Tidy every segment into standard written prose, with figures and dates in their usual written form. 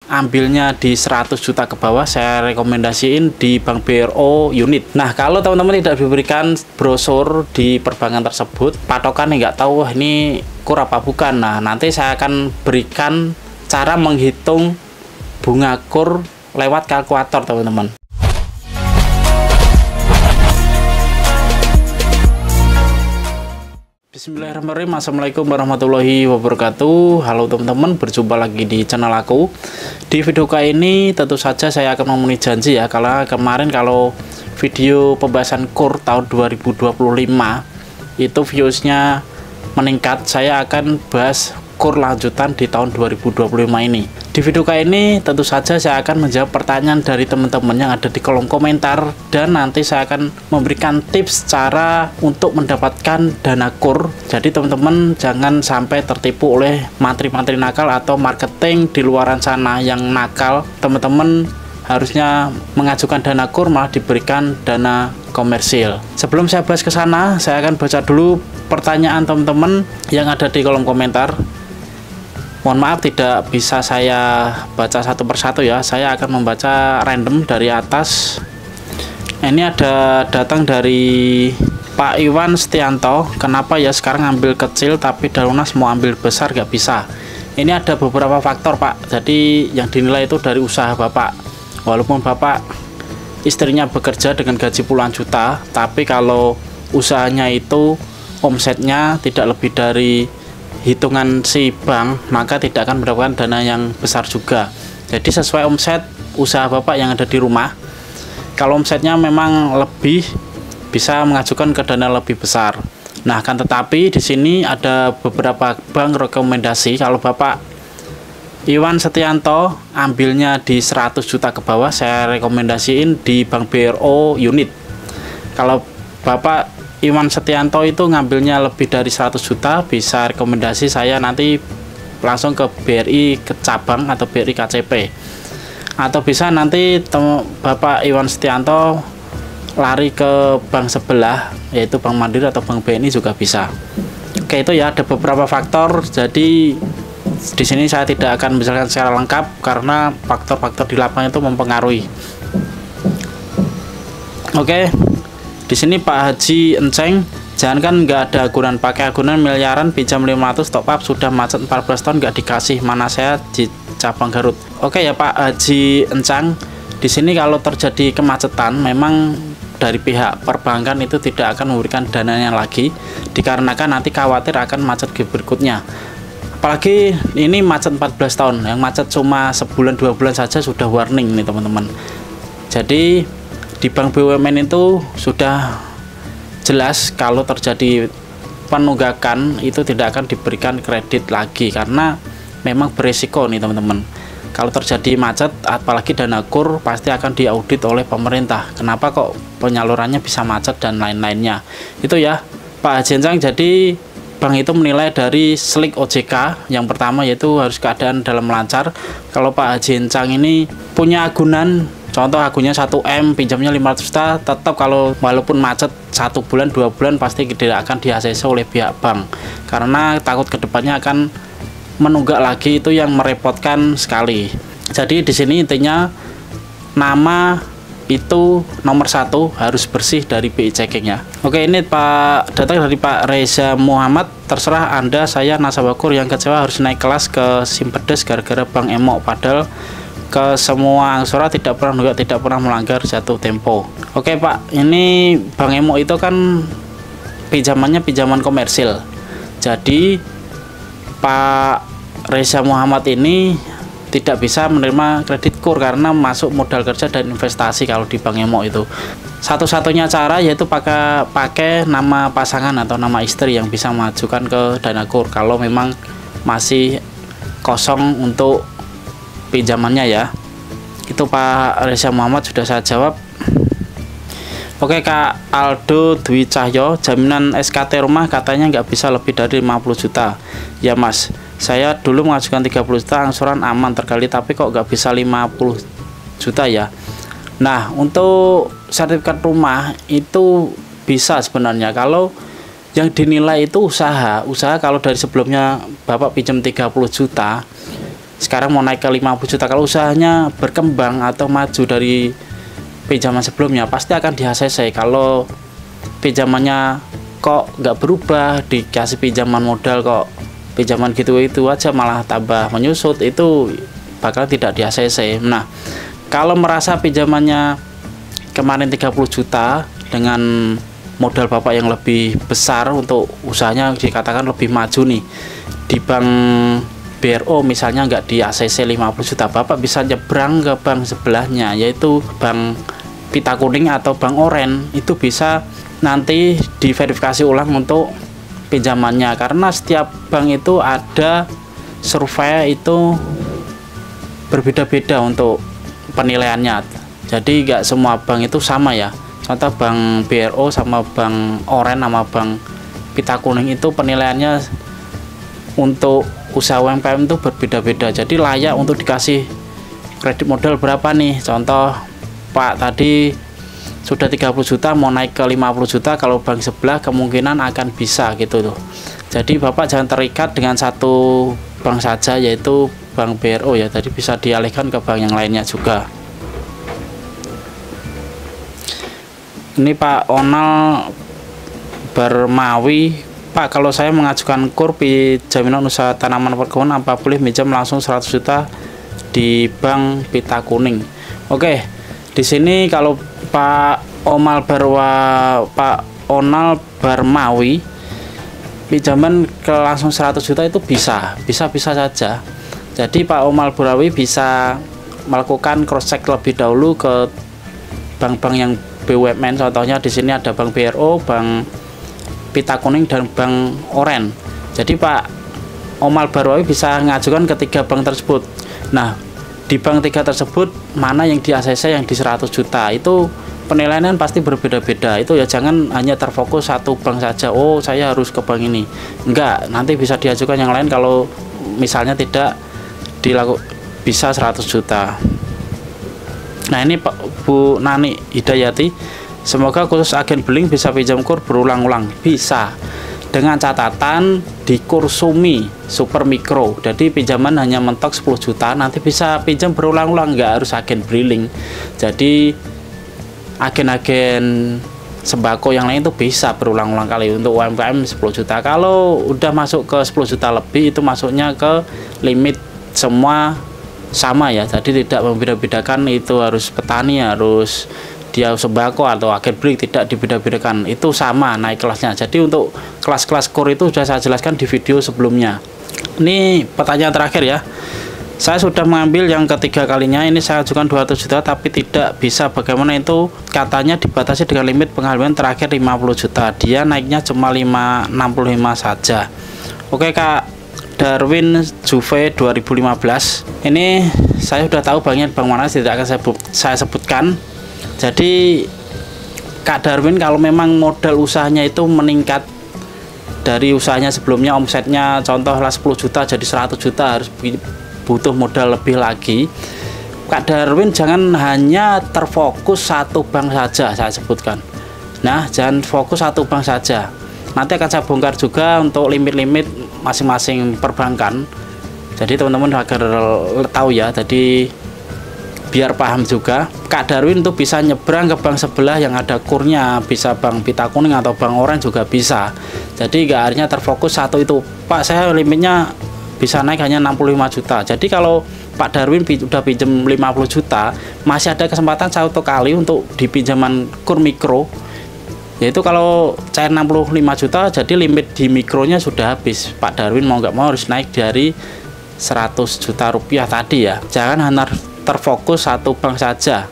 ambilnya di 100 juta ke bawah, saya rekomendasiin di Bank BRO unit. Nah, kalau teman-teman tidak diberikan brosur di perbankan tersebut, patokan nggak tahu wah ini kur apa bukan. Nah, nanti saya akan berikan cara menghitung bunga kur lewat kalkulator, teman-teman. Bismillahirrahmanirrahim. Assalamualaikum warahmatullahi wabarakatuh. Halo teman-teman, berjumpa lagi di channel aku. Di video kali ini tentu saja saya akan memenuhi janji ya, karena kemarin kalau video pembahasan kur tahun 2025 itu viewsnya meningkat, saya akan bahas kur lanjutan di tahun 2025 ini. Di video kali ini tentu saja saya akan menjawab pertanyaan dari teman-teman yang ada di kolom komentar, dan nanti saya akan memberikan tips cara untuk mendapatkan dana kur. Jadi teman-teman jangan sampai tertipu oleh mantri-mantri nakal atau marketing di luaran sana yang nakal. Teman-teman harusnya mengajukan dana kur malah diberikan dana komersil. Sebelum saya bahas ke sana, saya akan baca dulu pertanyaan teman-teman yang ada di kolom komentar. Mohon maaf tidak bisa saya baca satu persatu ya, saya akan membaca random dari atas. Ini ada datang dari Pak Iwan Setianto. Kenapa ya sekarang ambil kecil tapi Dalunas mau ambil besar gak bisa? Ini ada beberapa faktor Pak, jadi yang dinilai itu dari usaha Bapak. Walaupun Bapak istrinya bekerja dengan gaji puluhan juta, tapi kalau usahanya itu omsetnya tidak lebih dari hitungan si bank, maka tidak akan mendapatkan dana yang besar juga. Jadi sesuai omset usaha Bapak yang ada di rumah. Kalau omsetnya memang lebih, bisa mengajukan ke dana lebih besar. Nah, kan tetapi di sini ada beberapa bank rekomendasi. Kalau Bapak Iwan Setianto ambilnya di 100 juta ke bawah, saya rekomendasiin di Bank BRO unit. Kalau Bapak Iwan Setianto itu ngambilnya lebih dari 100 juta, bisa rekomendasi saya nanti langsung ke BRI ke cabang atau BRI KCP, atau bisa nanti Bapak Iwan Setianto lari ke bank sebelah, yaitu Bank Mandiri atau Bank BNI juga bisa. Oke, itu ya, ada beberapa faktor. Jadi di sini saya tidak akan menjelaskan secara lengkap karena faktor-faktor di lapangan itu mempengaruhi. Oke. Di sini Pak Haji Enceng, jangankan nggak ada agunan, pakai agunan miliaran, pinjam 500 top up sudah macet 14 tahun nggak dikasih, mana saya di cabang Garut. Oke ya Pak Haji Enceng, di sini kalau terjadi kemacetan memang dari pihak perbankan itu tidak akan memberikan dananya lagi, dikarenakan nanti khawatir akan macet berikutnya. Apalagi ini macet 14 tahun, yang macet cuma sebulan 2 bulan saja sudah warning nih teman-teman. Jadi di Bank BUMN itu sudah jelas kalau terjadi penunggakan itu tidak akan diberikan kredit lagi, karena memang beresiko nih teman-teman. Kalau terjadi macet, apalagi dana kur, pasti akan diaudit oleh pemerintah. Kenapa kok penyalurannya bisa macet dan lain-lainnya. Itu ya Pak Haji Encang. Jadi bank itu menilai dari slik OJK. Yang pertama yaitu harus keadaan dalam lancar. Kalau Pak Haji Encang ini punya agunan, contoh akunnya 1M, pinjamnya 500 juta, tetap kalau walaupun macet 1 bulan 2 bulan pasti tidak akan di ACC oleh pihak bank, karena takut kedepannya akan menunggak lagi, itu yang merepotkan sekali. Jadi di sini intinya nama itu nomor 1 harus bersih dari BI checkingnya. Oke, ini Pak datang dari Pak Reza Muhammad. Terserah Anda, saya nasabah kur yang kecewa harus naik kelas ke Simpedes gara-gara Bank Emo, padahal ke semua angsora tidak pernah melanggar jatuh tempo. Oke Pak, ini Bank Emo itu kan pinjamannya pinjaman komersil. Jadi Pak Reza Muhammad ini tidak bisa menerima kredit kur karena masuk modal kerja dan investasi kalau di Bank Emo itu. Satu-satunya cara yaitu pakai nama pasangan atau nama istri yang bisa mengajukan ke dana kur kalau memang masih kosong untuk pinjamannya ya. Itu Pak Reza Muhammad sudah saya jawab. Oke Kak Aldo Dwi Cahyo, jaminan SKT rumah katanya nggak bisa lebih dari 50 juta. Ya Mas, saya dulu mengajukan 30 juta angsuran aman terkali, tapi kok nggak bisa 50 juta ya. Nah, untuk sertifikat rumah itu bisa sebenarnya kalau yang dinilai itu usaha kalau dari sebelumnya Bapak pinjam 30 juta sekarang mau naik ke 50 juta. Kalau usahanya berkembang atau maju dari pinjaman sebelumnya, pasti akan di ACC. Kalau pinjamannya kok nggak berubah, dikasih pinjaman modal kok pinjaman gitu itu aja malah tambah menyusut, itu bakal tidak di ACC. Nah, kalau merasa pinjamannya kemarin 30 juta dengan modal Bapak yang lebih besar untuk usahanya dikatakan lebih maju nih, di bank BRO misalnya nggak di ACC 50 juta, Bapak bisa nyebrang ke bank sebelahnya, yaitu bank Pita Kuning atau bank Oren. Itu bisa nanti diverifikasi ulang untuk pinjamannya, karena setiap bank itu ada survei itu berbeda-beda untuk penilaiannya. Jadi nggak semua bank itu sama ya. Contoh bank BRO sama bank Oren sama bank Pita Kuning itu penilaiannya untuk usaha UMKM itu berbeda-beda. Jadi layak untuk dikasih kredit modal berapa nih? Contoh Pak tadi sudah 30 juta mau naik ke 50 juta, kalau bank sebelah kemungkinan akan bisa gitu tuh. Jadi Bapak jangan terikat dengan satu bank saja, yaitu bank BRO ya. Tadi bisa dialihkan ke bank yang lainnya juga. Ini Pak Onal Bermawi, Pak, kalau saya mengajukan KUR jaminan usaha tanaman perkebunan, apa boleh minjam langsung 100 juta di bank Pita Kuning? Oke, di sini kalau Pak Onal Bermawi pinjaman ke langsung 100 juta itu bisa saja. Jadi Pak Onal Bermawi bisa melakukan cross check lebih dahulu ke bank-bank yang BUMN. Contohnya di sini ada bank BRO, bank Pita Kuning dan bank Oren. Jadi Pak Onal Bermawi bisa mengajukan ketiga bank tersebut. Nah, di bank tiga tersebut mana yang di ACC yang di 100 juta itu penilaian pasti berbeda-beda. Itu ya jangan hanya terfokus satu bank saja. Oh, saya harus ke bank ini. Enggak, nanti bisa diajukan yang lain kalau misalnya tidak bisa 100 juta. Nah, ini Pak Bu Nani Hidayati, semoga khusus agen beling bisa pinjam KUR berulang-ulang. Bisa, dengan catatan di KUR Sumi Super Mikro. Jadi pinjaman hanya mentok 10 juta, nanti bisa pinjam berulang-ulang, nggak harus agen beling. Jadi agen-agen sembako yang lain itu bisa berulang-ulang kali. Untuk UMKM 10 juta. Kalau udah masuk ke 10 juta lebih, itu masuknya ke limit semua sama ya. Jadi tidak membeda-bedakan itu harus petani, harus dia sembako atau agen beling, tidak dibeda-bedakan, itu sama naik kelasnya. Jadi untuk kelas-kelas KUR itu sudah saya jelaskan di video sebelumnya. Ini pertanyaan terakhir ya, saya sudah mengambil yang ketiga kalinya, ini saya ajukan 200 juta tapi tidak bisa, bagaimana itu? Katanya dibatasi dengan limit penghasilan terakhir 50 juta, dia naiknya cuma 65 saja. Oke Kak Darwin Juve 2015, ini saya sudah tahu banknya bank mana, tidak akan saya sebutkan. Jadi Kak Darwin, kalau memang modal usahanya itu meningkat dari usahanya sebelumnya, omsetnya contohlah 10 juta jadi 100 juta, harus butuh modal lebih lagi. Kak Darwin jangan hanya terfokus satu bank saja, saya sebutkan. Nah, jangan fokus satu bank saja. Nanti akan saya bongkar juga untuk limit-limit masing-masing perbankan. Jadi teman-teman agar tahu ya, jadi biar paham juga. Kak Darwin tuh bisa nyebrang ke bank sebelah yang ada KUR-nya, bisa bank Pita Kuning atau bank Oren juga bisa. Jadi nggak hanya terfokus satu itu. Pak, saya limitnya bisa naik hanya 65 juta. Jadi kalau Pak Darwin udah pinjam 50 juta, masih ada kesempatan satu kali untuk dipinjaman KUR mikro. Yaitu kalau cair 65 juta, jadi limit di mikronya sudah habis. Pak Darwin mau nggak mau harus naik dari 100 juta rupiah tadi ya. Jangan hanya terfokus satu bank saja,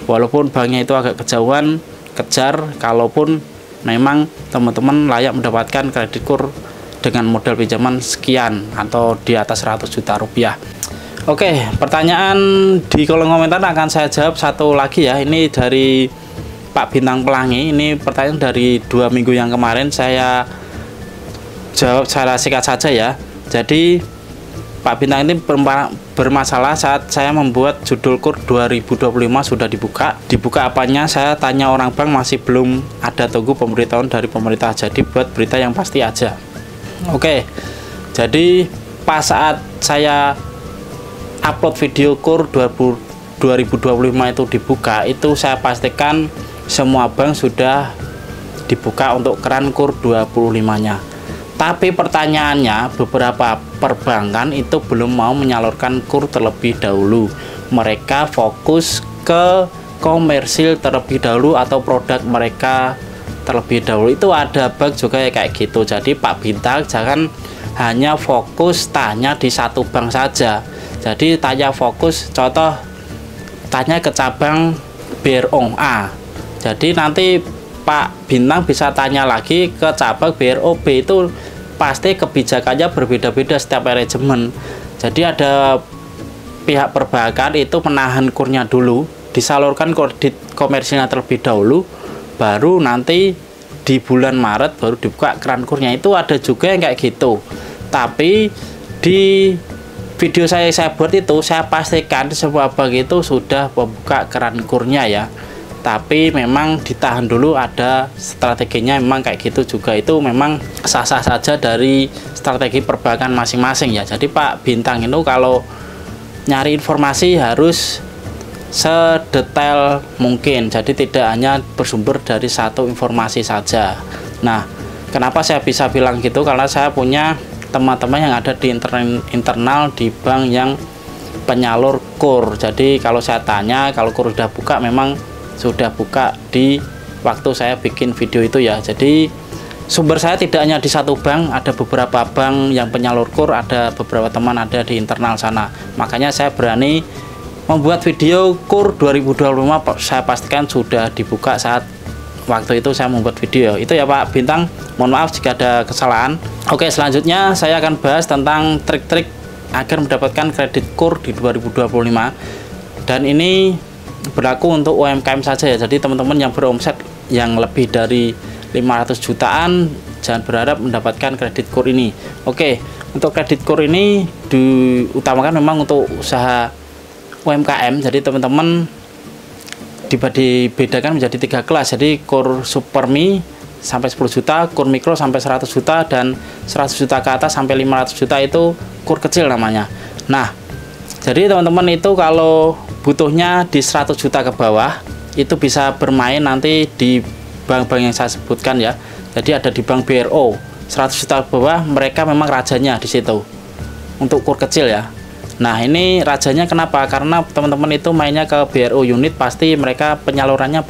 walaupun banknya itu agak kejauhan, kejar. Kalaupun memang teman-teman layak mendapatkan kredit KUR dengan modal pinjaman sekian atau di atas 100 juta rupiah. Oke, pertanyaan di kolom komentar akan saya jawab satu lagi ya. Ini dari Pak Bintang Pelangi. Ini pertanyaan dari 2 minggu yang kemarin, saya jawab secara singkat saja ya. Jadi Pak Bintang ini bermasalah saat saya membuat judul KUR 2025 sudah dibuka apanya, saya tanya orang bank masih belum ada, tunggu pemberitahuan dari pemerintah, jadi buat berita yang pasti aja. Oke, jadi pas saat saya upload video KUR 2025 itu dibuka, itu saya pastikan semua bank sudah dibuka untuk keran KUR 25-nya. Tapi pertanyaannya, beberapa perbankan itu belum mau menyalurkan KUR terlebih dahulu. Mereka fokus ke komersil terlebih dahulu atau produk mereka terlebih dahulu. Itu ada bank juga ya kayak gitu. Jadi Pak Bintang jangan hanya fokus tanya di satu bank saja. Jadi tanya fokus, contoh tanya ke cabang BRO A. Jadi nanti Pak Bintang bisa tanya lagi ke cabang BRO B, itu pasti kebijakannya berbeda-beda setiap manajemen. Jadi ada pihak perbankan itu menahan KUR-nya dulu, disalurkan kredit komersilnya terlebih dahulu, baru nanti di bulan Maret baru dibuka keran KUR-nya. Itu ada juga yang kayak gitu. Tapi di video saya buat itu saya pastikan semua bank itu sudah membuka keran KUR-nya ya. Tapi memang ditahan dulu, ada strateginya memang kayak gitu juga. Itu memang sah-sah saja dari strategi perbankan masing-masing ya. Jadi Pak Bintang itu kalau nyari informasi harus sedetail mungkin, jadi tidak hanya bersumber dari satu informasi saja. Nah, kenapa saya bisa bilang gitu, karena saya punya teman-teman yang ada di internal di bank yang penyalur KUR. Jadi kalau saya tanya, kalau KUR sudah buka, memang sudah buka di waktu saya bikin video itu ya. Jadi sumber saya tidak hanya di satu bank, ada beberapa bank yang penyalur KUR, ada beberapa teman ada di internal sana. Makanya saya berani membuat video KUR 2025, saya pastikan sudah dibuka saat waktu itu saya membuat video itu ya Pak Bintang. Mohon maaf jika ada kesalahan. Oke, selanjutnya saya akan bahas tentang trik-trik agar mendapatkan kredit KUR di 2025, dan ini berlaku untuk UMKM saja ya. Jadi teman-teman yang beromset yang lebih dari 500 jutaan jangan berharap mendapatkan kredit KUR ini. Oke, untuk kredit KUR ini diutamakan memang untuk usaha UMKM. Jadi teman-teman dibedakan menjadi 3 kelas. Jadi KUR Supermi sampai 10 juta, KUR Mikro sampai 100 juta, dan 100 juta ke atas sampai 500 juta itu KUR kecil namanya. Nah, jadi teman-teman itu kalau butuhnya di 100 juta ke bawah itu bisa bermain nanti di bank-bank yang saya sebutkan ya. Jadi ada di bank BRO 100 juta ke bawah, mereka memang rajanya di situ untuk KUR kecil ya. Nah, ini rajanya kenapa? Karena teman-teman itu mainnya ke BRO unit, pasti mereka penyalurannya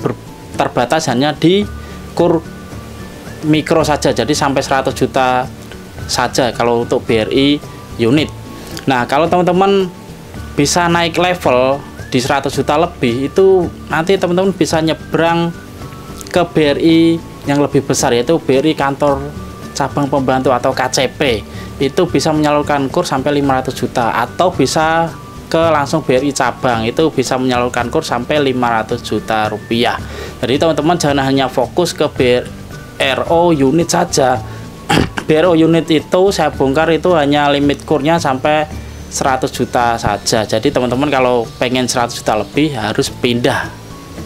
terbatas hanya di KUR mikro saja. Jadi sampai 100 juta saja kalau untuk BRI unit. Nah, kalau teman-teman bisa naik level di 100 juta lebih, itu nanti teman-teman bisa nyebrang ke BRI yang lebih besar, yaitu BRI kantor cabang pembantu atau KCP. Itu bisa menyalurkan KUR sampai 500 juta, atau bisa ke langsung BRI cabang, itu bisa menyalurkan KUR sampai 500 juta rupiah. Jadi teman-teman jangan hanya fokus ke BRO unit saja. BRO unit itu saya bongkar itu hanya limit KUR-nya sampai 100 juta saja. Jadi teman-teman kalau pengen 100 juta lebih harus pindah,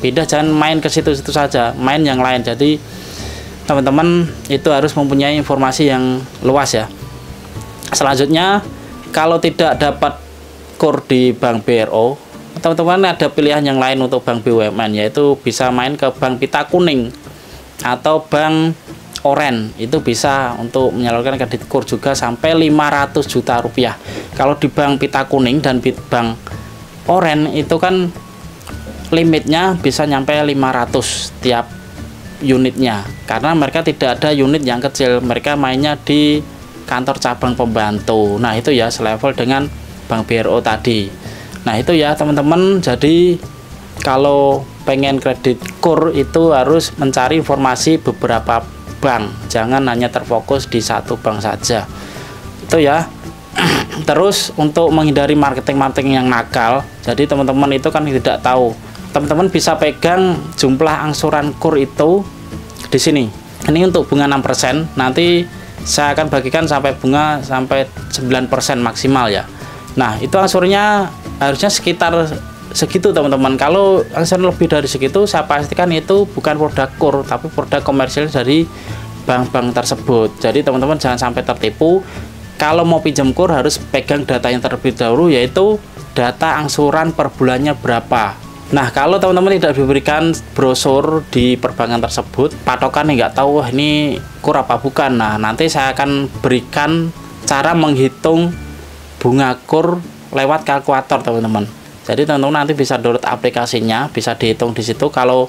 jangan main ke situ-situ saja, main yang lain. Jadi teman-teman itu harus mempunyai informasi yang luas ya. Selanjutnya, kalau tidak dapat KUR di bank BRO, teman-teman ada pilihan yang lain untuk bank BUMN, yaitu bisa main ke bank Pita Kuning atau bank Oren. Itu bisa untuk menyalurkan kredit KUR juga sampai 500 juta rupiah. Kalau di bank Pita Kuning dan bank Oren itu kan limitnya bisa nyampe 500 tiap unitnya, karena mereka tidak ada unit yang kecil, mereka mainnya di kantor cabang pembantu. Nah, itu ya selevel dengan bank BRO tadi. Nah, itu ya teman-teman. Jadi kalau pengen kredit KUR itu harus mencari informasi beberapa bank, jangan hanya terfokus di satu bank saja. Itu ya. Terus untuk menghindari marketing yang nakal, jadi teman-teman itu kan tidak tahu. Teman-teman bisa pegang jumlah angsuran KUR itu di sini. Ini untuk bunga 6%. Nanti saya akan bagikan sampai bunga sampai 9% maksimal ya. Nah, itu angsurnya harusnya sekitar segitu teman-teman. Kalau angsuran lebih dari segitu, saya pastikan itu bukan produk KUR, tapi produk komersil dari bank-bank tersebut. Jadi teman-teman jangan sampai tertipu. Kalau mau pinjam KUR harus pegang data yang terlebih dahulu, yaitu data angsuran per bulannya berapa. Nah, kalau teman-teman tidak diberikan brosur di perbankan tersebut, patokan nggak tahu wah ini kur apa bukan. Nah, nanti saya akan berikan cara menghitung bunga kur lewat kalkulator, teman-teman. Jadi teman-teman nanti bisa download aplikasinya, bisa dihitung di situ. Kalau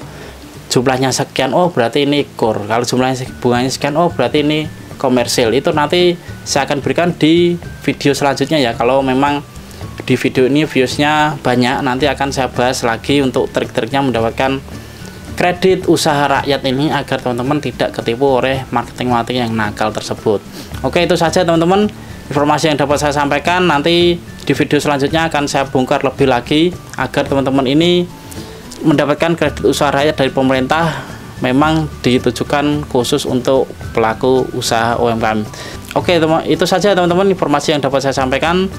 jumlahnya sekian, oh berarti ini kur. Kalau jumlahnya bunganya sekian, oh berarti ini komersil. Itu nanti saya akan berikan di video selanjutnya ya. Kalau memang di video ini viewsnya banyak, nanti akan saya bahas lagi untuk trik-triknya mendapatkan kredit usaha rakyat ini agar teman-teman tidak ketipu oleh marketing-marketing yang nakal tersebut. Oke, itu saja teman-teman informasi yang dapat saya sampaikan. Nanti di video selanjutnya akan saya bongkar lebih lagi agar teman-teman ini mendapatkan kredit usaha rakyat dari pemerintah memang ditujukan khusus untuk pelaku usaha UMKM. Oke, itu saja teman-teman informasi yang dapat saya sampaikan.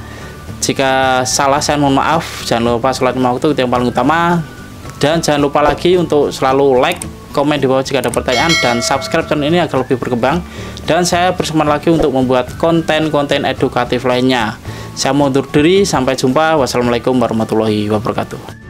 Jika salah saya mohon maaf. Jangan lupa sholat 5 waktu itu yang paling utama, dan jangan lupa lagi untuk selalu like, komen di bawah jika ada pertanyaan, dan subscribe channel ini agar lebih berkembang dan saya bersemangat lagi untuk membuat konten-konten edukatif lainnya. Saya mau undur diri, sampai jumpa. Wassalamualaikum warahmatullahi wabarakatuh.